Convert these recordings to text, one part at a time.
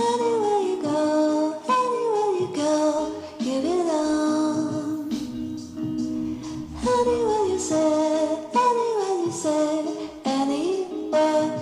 Anywhere you go, you belong. Anywhere you say, anywhere.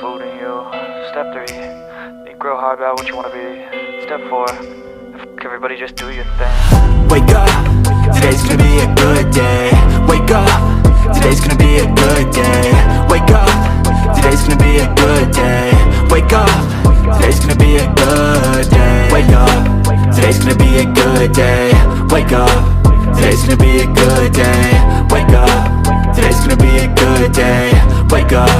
food in you. Step 3, think real hard about what you wanna be. Step 4, everybody just do your thing. Wake up, today's gonna be a good day. Wake up, today's gonna be a good day. Wake up, today's gonna be a good day. Wake up, today's gonna be a good day. Wake up, today's gonna be a good day. Wake up, today's gonna be a good day. Wake up, today's gonna be a good day. Wake up,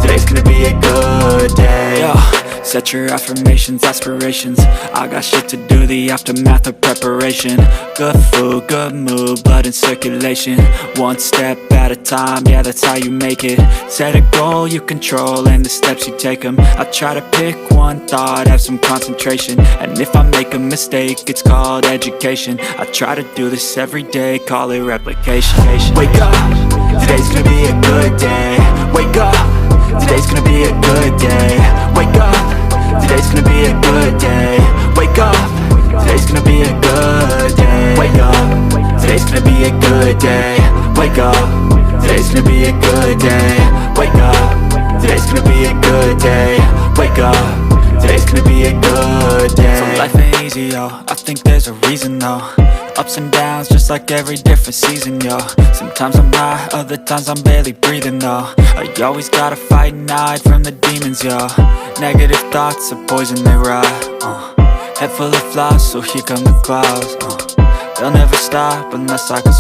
today's gonna be a good day. Yo, set your affirmations, aspirations. I got shit to do, the aftermath of preparation. Good food, good mood, blood in circulation. One step at a time, yeah, that's how you make it. Set a goal you control and the steps you take them. I try to pick one thought, have some concentration. And if I make a mistake, it's called education. I try to do this every day, call it replication. Wake up, today's gonna be a good day. Wake up, today's gonna be a good day. Wake up, today's gonna be a good day. Wake up, today's gonna be a good day. Wake up, today's gonna be a good day. Wake up, today's gonna be a good day. Wake up, today's gonna be a good day. Wake up, today's gonna be a good day. So life ain't easy, yo, I think there's a reason though. Ups and downs, just like every different season, yo. Sometimes I'm high, other times I'm barely breathing, though. I always gotta fight and hide from the demons, yo. Negative thoughts are poison, they rot. Head full of flies, so here come the clouds. They'll never stop unless I can